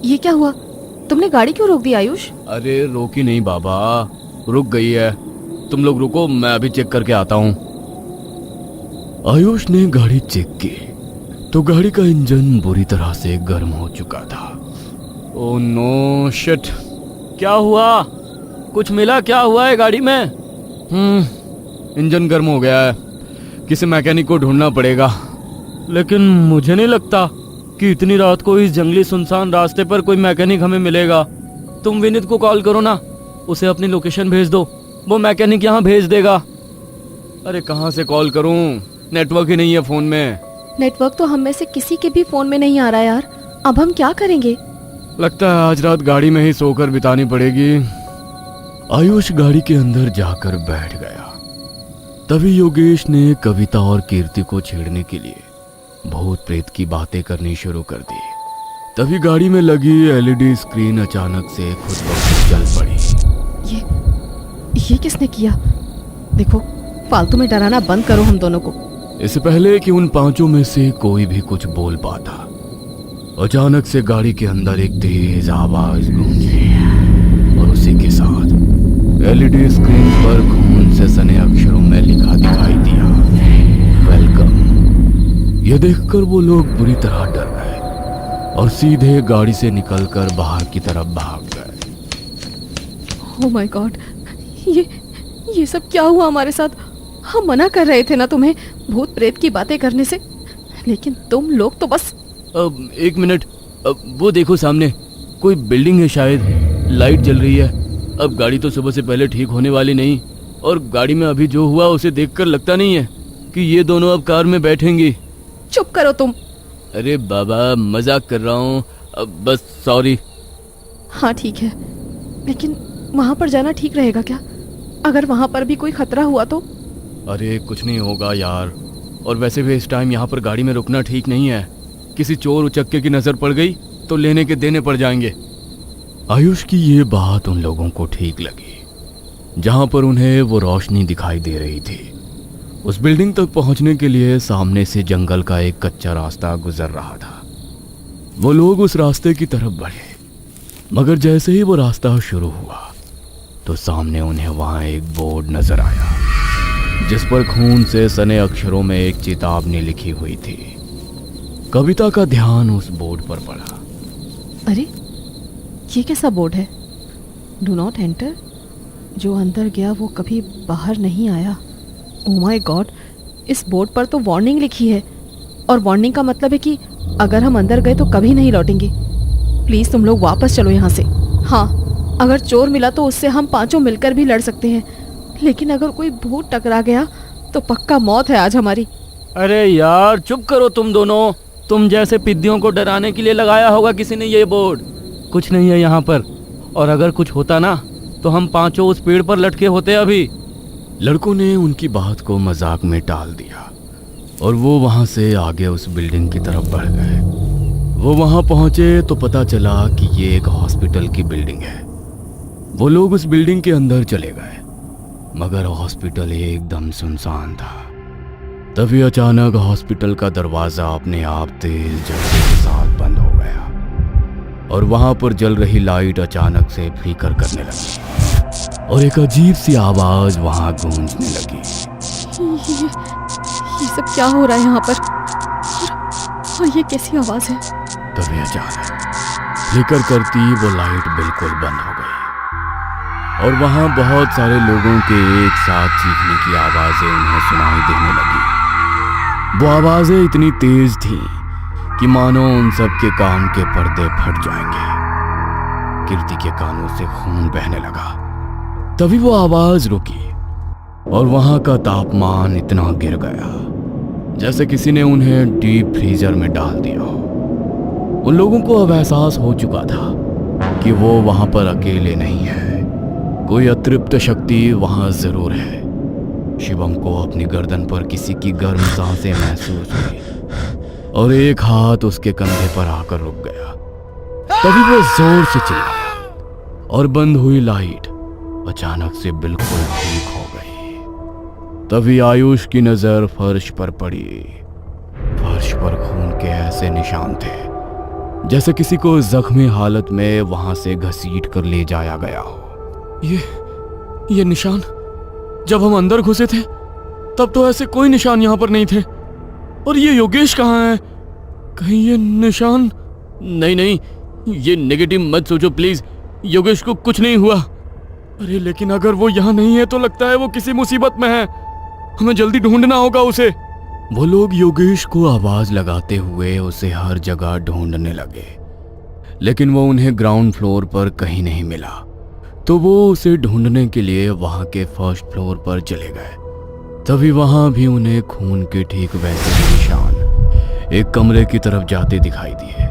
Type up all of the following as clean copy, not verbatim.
ये क्या हुआ? तुमने गाड़ी क्यों रोक दी आयुष? अरे रोकी नहीं बाबा, रुक गई है। तुम लोग रुको, मैं अभी चेक करके आता हूँ। आयुष ने गाड़ी चेक की तो गाड़ी का इंजन बुरी तरह से गर्म हो चुका था। ओह नो शिट, क्या हुआ? कुछ मिला? क्या हुआ है गाड़ी में? इंजन गर्म हो गया है, किसी मैकेनिक को ढूंढना पड़ेगा। लेकिन मुझे नहीं लगता कि इतनी रात को इस जंगली सुनसान रास्ते पर कोई मैकेनिक हमें मिलेगा। तुम विनीत को कॉल करो ना, उसे अपनी लोकेशन भेज दो, वो मैकेनिक यहाँ भेज देगा। अरे कहाँ से कॉल करूँ, नेटवर्क ही नहीं है फोन में। नेटवर्क तो हम में से किसी के भी फोन में नहीं आ रहा यार, अब हम क्या करेंगे? लगता है आज रात गाड़ी में ही सोकर बितानी पड़ेगी। आयुष गाड़ी के अंदर जाकर बैठ गया। तभी योगेश ने कविता और कीर्ति को छेड़ने के लिए भूत प्रेत की बातें करनी शुरू कर दी। तभी गाड़ी में लगी एलईडी स्क्रीन अचानक से खुद ब खुद जल पड़ी। ये किसने किया? देखो, फालतू में डराना बंद करो हम दोनों को। इससे पहले कि उन पांचों में से कोई भी कुछ बोल पाता, अचानक से गाड़ी के अंदर एक तेज आवाज गूंजी और उसी के साथ एलईडी स्क्रीन पर खून से सने अक्षरों में लिखा दिखाई दिया, वेलकम। यह देखकर वो लोग बुरी तरह डर गए और सीधे गाड़ी से निकलकर बाहर की तरफ भाग गए। ओह माय गॉड, ये सब क्या हुआ हमारे साथ? हम मना कर रहे थे ना तुम्हें भूत प्रेत की बातें करने से, लेकिन तुम लोग तो बस। एक मिनट, वो देखो सामने कोई बिल्डिंग है, शायद लाइट जल रही है। अब गाड़ी तो सुबह से पहले ठीक होने वाली नहीं, और गाड़ी में अभी जो हुआ उसे देखकर लगता नहीं है कि ये दोनों अब कार में बैठेंगी। चुप करो तुम। अरे बाबा, मजाक कर रहा हूँ, बस सॉरी। हाँ ठीक है, लेकिन वहां पर जाना ठीक रहेगा क्या? अगर वहां पर भी कोई खतरा हुआ तो? अरे कुछ नहीं होगा यार, और वैसे भी इस टाइम यहाँ पर गाड़ी में रुकना ठीक नहीं है। किसी चोर उचक्के की नजर पड़ गई तो लेने के देने पड़ जाएंगे। आयुष की ये बात उन लोगों को ठीक लगी, जहां पर उन्हें वो रोशनी दिखाई दे रही थी। उस बिल्डिंग तक पहुंचने के लिए सामने से जंगल का एक कच्चा रास्ता गुजर रहा था। वो लोग उस रास्ते की तरफ बढ़े, मगर जैसे ही वो रास्ता शुरू हुआ तो सामने उन्हें वहां एक बोर्ड नजर आया, जिस पर खून से सने अक्षरों में एक चेतावनी लिखी हुई थी। कविता का ध्यान उस बोर्ड पर पड़ा। अरे ये कैसा बोर्ड है? डू नॉट एंटर, जो अंदर गया वो कभी बाहर नहीं आया। ओह माय गॉड, इस बोर्ड पर तो वार्निंग लिखी है, और वार्निंग का मतलब है कि अगर हम अंदर गए तो कभी नहीं लौटेंगे। प्लीज तुम लोग वापस चलो यहाँ से। हाँ, अगर चोर मिला तो उससे हम पांचों मिलकर भी लड़ सकते हैं, लेकिन अगर कोई भूत टकरा गया तो पक्का मौत है आज हमारी। अरे यार चुप करो तुम दोनों, तुम जैसे पिद्दियों को डराने के लिए लगाया होगा किसी ने ये बोर्ड। कुछ नहीं है यहाँ पर, और अगर कुछ होता ना तो हम पांचों उस पेड़ पर लटके होते अभी। लड़कों ने उनकी बात को मजाक में टाल दिया और वो वहां से आगे उस बिल्डिंग की तरफ बढ़ गए। वो वहां पहुंचे तो पता चला कि ये एक हॉस्पिटल की बिल्डिंग है। वो लोग उस बिल्डिंग के अंदर चले गए, मगर हॉस्पिटल एकदम सुनसान था। तभी अचानक हॉस्पिटल का दरवाजा अपने आप तेज झटके के साथ बंद हो गया और वहां पर जल रही लाइट अचानक से फ्लिकर करने लगी और एक अजीब सी आवाज वहां गूंजने लगी। ये सब क्या हो रहा है यहाँ पर? और ये कैसी आवाज है? तभी अचानक फ्लिकर करती वो लाइट बिल्कुल बंद हो गई और वहां बहुत सारे लोगों के एक साथ चीखने की आवाजें उन्हें सुनाई देने लगी। वो आवाजें इतनी तेज थीं कि मानो उन सब के कान के पर्दे फट जाएंगे। कीर्ति के कानों से खून बहने लगा। तभी वो आवाज रुकी और वहां का तापमान इतना गिर गया जैसे किसी ने उन्हें डीप फ्रीजर में डाल दिया हो। उन लोगों को अब एहसास हो चुका था कि वो वहां पर अकेले नहीं है, कोई अतृप्त शक्ति वहां जरूर है। शिवम को अपनी गर्दन पर किसी की गर्म सांसें महसूस हुई और एक हाथ उसके कंधे पर आकर रुक गया। तभी वो जोर से चिल्लाया और बंद हुई लाइट अचानक से बिल्कुल ठीक हो गई। तभी आयुष की नजर फर्श पर पड़ी। फर्श पर खून के ऐसे निशान थे जैसे किसी को जख्मी हालत में वहां से घसीट कर ले जाया गया हो। ये निशान, जब हम अंदर घुसे थे तब तो ऐसे कोई निशान यहाँ पर नहीं थे। और ये योगेश कहाँ है? कहीं ये निशान? नहीं, ये नेगेटिव मत सोचो प्लीज, योगेश को कुछ नहीं हुआ। अरे लेकिन अगर वो यहाँ नहीं है तो लगता है वो किसी मुसीबत में है, हमें जल्दी ढूंढना होगा उसे। वो लोग योगेश को आवाज लगाते हुए उसे हर जगह ढूंढने लगे, लेकिन वो उन्हें ग्राउंड फ्लोर पर कहीं नहीं मिला। तो वो उसे ढूंढने के लिए वहां के फर्स्ट फ्लोर पर चले गए। तभी वहां भी उन्हें खून के ठीक वैसे ही निशान एक कमरे की तरफ जाते दिखाई दिए।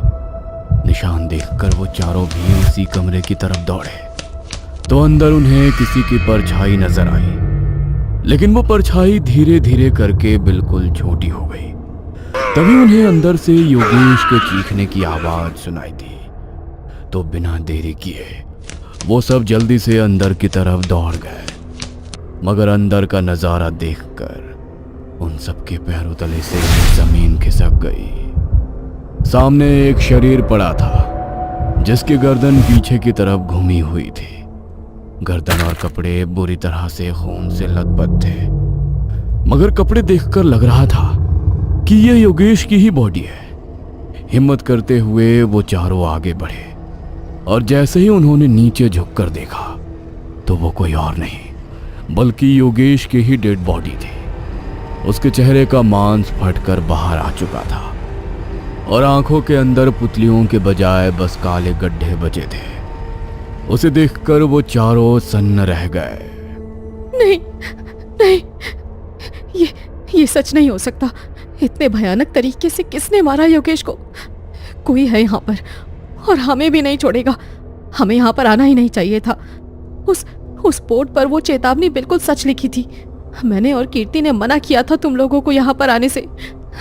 निशान देखकर वो चारों भी उसी कमरे की तरफ दौड़े तो अंदर उन्हें किसी की परछाई नजर आई, लेकिन वो परछाई धीरे धीरे करके बिल्कुल छोटी हो गई। तभी उन्हें अंदर से योगेश के चीखने की आवाज सुनाई दी। तो बिना देरी किए वो सब जल्दी से अंदर की तरफ दौड़ गए, मगर अंदर का नजारा देखकर उन सबके पैरों तले से जमीन खिसक गई। सामने एक शरीर पड़ा था जिसकी गर्दन पीछे की तरफ घूमी हुई थी। गर्दन और कपड़े बुरी तरह से खून से लथपथ थे, मगर कपड़े देखकर लग रहा था कि ये योगेश की ही बॉडी है। हिम्मत करते हुए वो चारों आगे बढ़े और जैसे ही उन्होंने नीचे झुककर देखा तो वो कोई और नहीं बल्कि योगेश की ही डेड बॉडी थी। उसके चेहरे का मांस फटकर बाहर आ चुका था और आंखों के अंदर पुतलियों के बजाय बस काले गड्ढे बचे थे। उसे देखकर वो चारों सन्न रह गए। नहीं, ये सच नहीं हो सकता। इतने भयानक तरीके से किसने मारा योगेश को? कोई है यहाँ पर और हमें भी नहीं छोड़ेगा। हमें यहाँ पर आना ही नहीं चाहिए था। उस बोर्ड पर वो चेतावनी बिल्कुल सच लिखी थी। मैंने और कीर्ति ने मना किया था तुम लोगों को यहाँ पर आने से।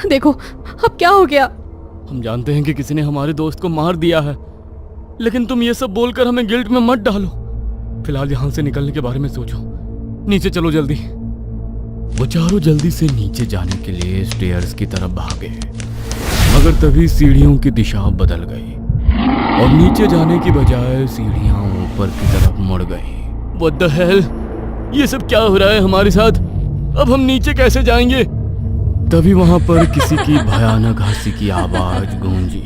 देखो अब क्या हो गया। हम जानते हैं कि किसी ने हमारे दोस्त को मार दिया है, लेकिन तुम ये सब बोलकर हमें गिल्ट में मत डालो। फिलहाल यहाँ से निकलने के बारे में सोचो। नीचे चलो जल्दी। वो चारों जल्दी से नीचे जाने के लिए स्टेयर्स की तरफ भागे, मगर तभी सीढ़ियों की दिशा बदल गई और नीचे जाने की बजाय सीढ़ियां ऊपर की तरफ मुड़ गई। What the hell? ये सब क्या हो रहा है हमारे साथ? अब हम नीचे कैसे जाएंगे? तभी वहां पर किसी की भयानक हंसी की आवाज गूंजी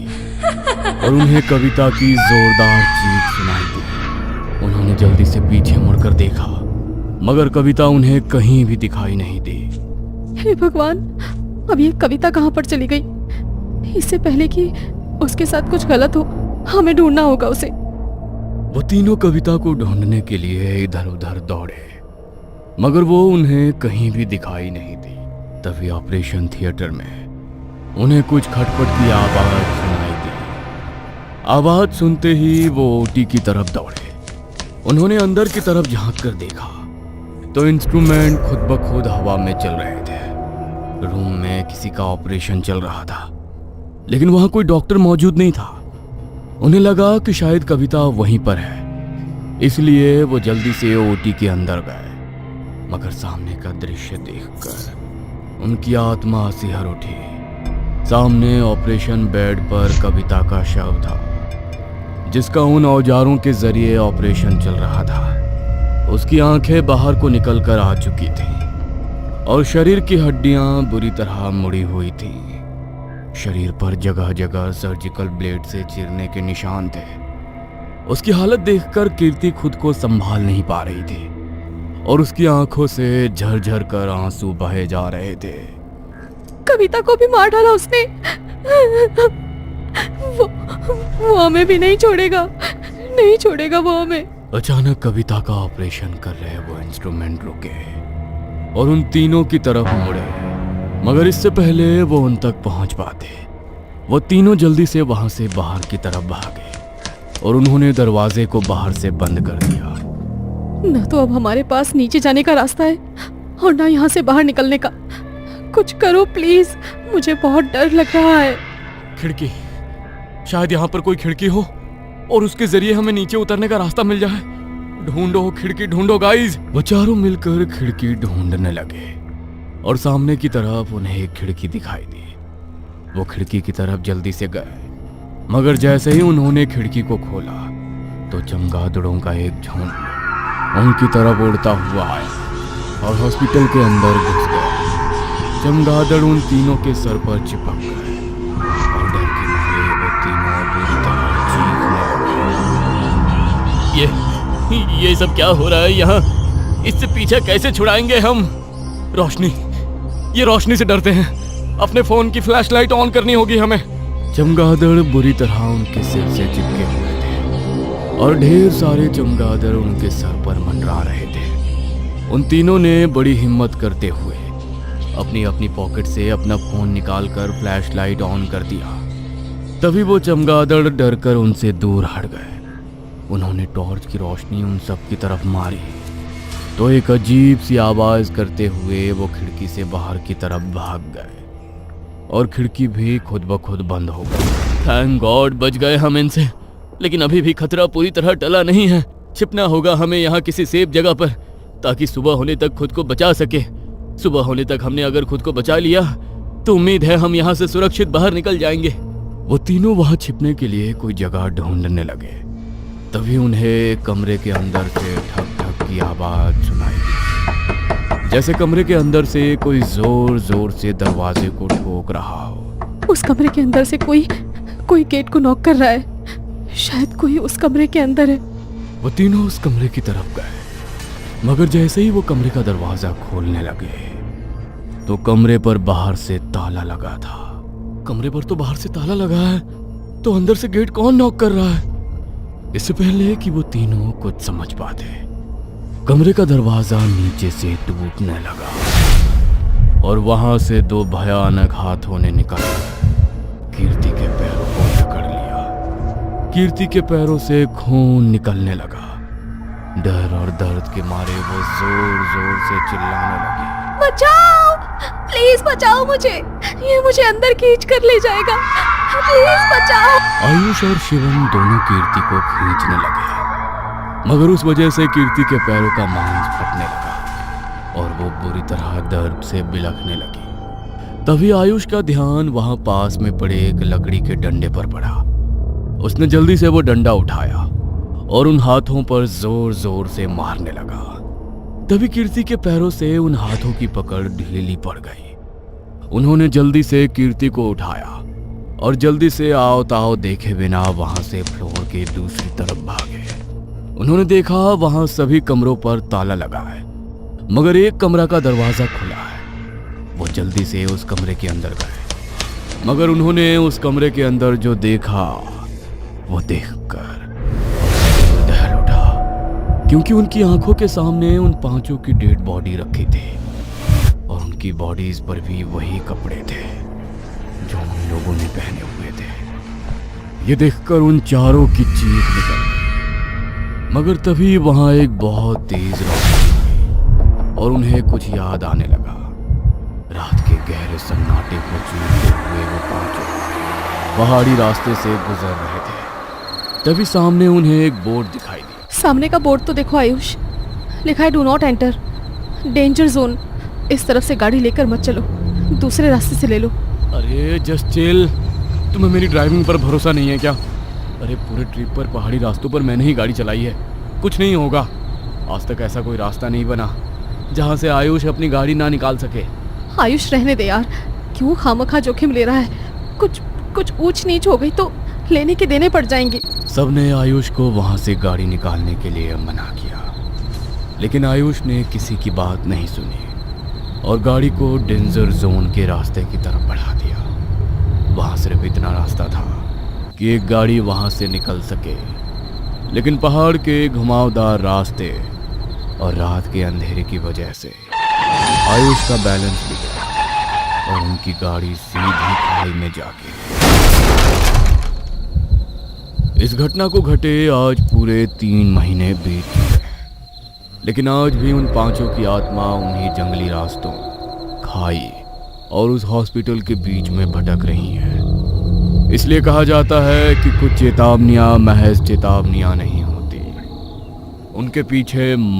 और उन्हें कविता की जोरदार चीख सुनाई दी। उन्होंने जल्दी से पीछे मुड़कर देखा, मगर कविता उन्हें कहीं भी दिखाई नहीं दी। हे भगवान, अब ये कविता कहाँ पर चली गई? इससे पहले कि उसके साथ कुछ गलत हो, हमें ढूंढना होगा उसे। वो तीनों कविता को ढूंढने के लिए इधर उधर दौड़े, मगर वो उन्हें कहीं भी दिखाई नहीं दी। तभी ऑपरेशन थिएटर में उन्हें कुछ खटपट की आवाज सुनाई दी। आवाज सुनते ही वो ओटी की तरफ दौड़े। उन्होंने अंदर की तरफ झांक कर देखा तो इंस्ट्रूमेंट खुद ब खुद हवा में चल रहे थे। रूम में किसी का ऑपरेशन चल रहा था, लेकिन वहां कोई डॉक्टर मौजूद नहीं था। उन्हें लगा कि शायद कविता वहीं पर है, इसलिए वो जल्दी से ओटी के अंदर गए। मगर सामने का दृश्य देखकर उनकी आत्मा सिहर उठी। सामने ऑपरेशन बेड पर कविता का शव था, जिसका उन औजारों के जरिए ऑपरेशन चल रहा था। उसकी आंखें बाहर को निकलकर आ चुकी थीं और शरीर की हड्डियां बुरी तरह मुड़ी हुई थीं। शरीर पर जगह जगह सर्जिकल ब्लेड से चीरने के निशान थे। उसकी हालत देखकर कीर्ति खुद को संभाल नहीं पा रही थी और उसकी आंखों से झरझर कर आंसू बहे जा रहे थे। कविता को भी मार डाला उसने। वो हमें भी नहीं छोड़ेगा, नहीं छोड़ेगा वो हमें। अचानक कविता का ऑपरेशन कर रहे वो इंस्ट्रूमेंट रुके और उन तीनों की तरफ मुड़े, मगर इससे पहले वो उन तक पहुंच पाते, वो तीनों जल्दी से वहां से बाहर की तरफ भागे और उन्होंने दरवाजे को बाहर से बंद कर दिया। न तो अब हमारे पास नीचे जाने का रास्ता है और ना यहाँ से बाहर निकलने का। कुछ करो प्लीज, मुझे बहुत डर लग रहा है। खिड़की, शायद यहाँ पर कोई खिड़की हो और उसके जरिए हमें नीचे उतरने का रास्ता मिल जाए। ढूंढो खिड़की, ढूंढो गाइस। वो चारों मिलकर खिड़की ढूंढने लगे और सामने की तरफ उन्हें एक खिड़की दिखाई दी। वो खिड़की की तरफ जल्दी से गए, मगर जैसे ही उन्होंने खिड़की को खोला तो चमगादड़ों का एक झुंड उनकी तरफ उड़ता हुआ आया और हॉस्पिटल के अंदर घुस गया। चमगादड़ उन तीनों के सर पर चिपक गए और डर के मारे वो तीनों बुरी तरह चीखने लगे। ये सब क्या हो रहा है यहाँ? इससे पीछा कैसे छुड़ाएंगे हम? रोशनी, ये रोशनी से डरते हैं। अपने फोन की फ्लैशलाइट ऑन करनी होगी हमें। चमगादड़ बुरी तरह उनके सिर से चिपके हुए थे और ढेर सारे चमगादड़ उनके सर पर मंडरा रहे थे। उन तीनों ने बड़ी हिम्मत करते हुए अपनी अपनी पॉकेट से अपना फोन निकालकर फ्लैशलाइट ऑन कर दिया। तभी वो चमगादड़ डरकर उनसे दूर हट गए। उन्होंने टॉर्च की रोशनी उन सब की तरफ मारी तो एक अजीब सी आवाज करते हुए वो खिड़की से बाहर की तरफ भाग गए और खिड़की भी खुद ब खुद बंद हो गई। थैंक गॉड बच गए हम इनसे, लेकिन अभी भी खतरा पूरी तरह टला नहीं है। छिपना होगा हमें यहाँ किसी सेफ जगह पर ताकि सुबह होने तक खुद को बचा सके। सुबह होने तक हमने अगर खुद को बचा लिया तो उम्मीद है हम यहाँ से सुरक्षित बाहर निकल जाएंगे। वो तीनों वहां छिपने के लिए कोई जगह ढूंढने लगे। तभी उन्हें कमरे के अंदर से ठक ठक की आवाज सुनाई दी, जैसे कमरे के अंदर से कोई जोर जोर से दरवाजे को ठोक रहा हो। उस कमरे के अंदर से कोई गेट को नॉक कर रहा है। शायद कोई उस कमरे के अंदर है। वो तीनों उस कमरे की तरफ गए, मगर जैसे ही वो कमरे का दरवाजा खोलने लगे तो कमरे पर बाहर से ताला लगा था। कमरे पर तो बाहर से ताला लगा है, तो अंदर से गेट कौन नॉक कर रहा है? इससे पहले कि वो तीनों कुछ समझ पाते, कमरे का दरवाजा नीचे से टूटने लगा और वहां से दो भयानक हाथों ने निकलकर कीर्ति के पैरों को पकड़ लिया। कीर्ति के पैरों से खून निकलने लगा। डर और दर्द के मारे वो जोर जोर से चिल्लाने लगी, बचाओ, प्लीज बचाओ मुझे, ये मुझे अंदर खींच कर ले जाएगा, प्लीज बचाओ। आयुष और शिवम दोनों कीर्ति को खींचने लगे, मगर उस वजह से कीर्ति के पैरों का मांस फटने लगा और वो बुरी तरह दर्द से बिलखने लगी। तभी आयुष का ध्यान वहां पास में पड़े एक लकड़ी के डंडे पर पड़ा। उसने जल्दी से वो डंडा उठाया और उन हाथों पर जोर जोर से मारने लगा। तभी कीर्ति के पैरों से उन हाथों की पकड़ ढीली पड़ गई। उन्होंने जल्दी से कीर्ति को उठाया और जल्दी से आओ ताओ देखे बिना वहां से फ्लोर के दूसरी तरफ भागे। उन्होंने देखा वहां सभी कमरों पर ताला लगा है, मगर एक कमरा का दरवाजा खुला है। वो जल्दी से उस कमरे के अंदर गए, मगर उन्होंने उस कमरे के अंदर जो देखा वो देखकर दहल उठा, क्योंकि उनकी आंखों के सामने उन पांचों की डेड बॉडी रखी थी और उनकी बॉडीज पर भी वही कपड़े थे जो उन लोगों ने पहने हुए थे। ये देखकर उन चारों की चीख निकल गई, मगर तभी वहां एक बहुत तेज रोशनी आई और उन्हें कुछ याद आने लगा। रात के गहरे सन्नाटे को चूमते हुए वो पांचों पहाड़ी रास्ते से गुजर रहे थे। तभी सामने उन्हें एक बोर्ड दिखाई दी। सामने का बोर्ड तो देखो आयुष, लिखा है do not enter, danger zone. इस तरफ से गाड़ी लेकर मत चलो, दूसरे रास्ते से ले लो। अरे जस्ट चिल, तुम्हें मेरी ड्राइविंग पर भरोसा नहीं है क्या? अरे पूरे ट्रिप पर पहाड़ी रास्तों पर मैंने ही गाड़ी चलाई है, कुछ नहीं होगा। आज तक ऐसा कोई रास्ता नहीं बना जहाँ से आयुष अपनी गाड़ी ना निकाल सके। आयुष रहने दे यार, क्यों खामखा जोखिम ले रहा है? कुछ ऊंच नीच हो गई तो लेने के देने पड़ जाएंगे। सबने आयुष को वहां से गाड़ी निकालने के लिए मना किया, लेकिन आयुष ने किसी की बात नहीं सुनी और गाड़ी को डेंजर जोन के रास्ते की तरफ बढ़ा दिया। वहां सिर्फ इतना रास्ता था कि एक गाड़ी वहां से निकल सके, लेकिन पहाड़ के घुमावदार रास्ते और रात के अंधेरे की वजह से आयुष का बैलेंस बिगड़ा और उनकी गाड़ी सीधी खाई में जाके। इस घटना को घटे आज पूरे 3 महीने बीत चुके हैं, लेकिन आज भी उन पांचों की आत्मा उन्हीं जंगली रास्तों, खाई और उस हॉस्पिटल के बीच में भटक रही हैं। इसलिए कहा जाता है कि कुछ चेतावनियां महज चेतावनियां नहीं होती, उनके पीछे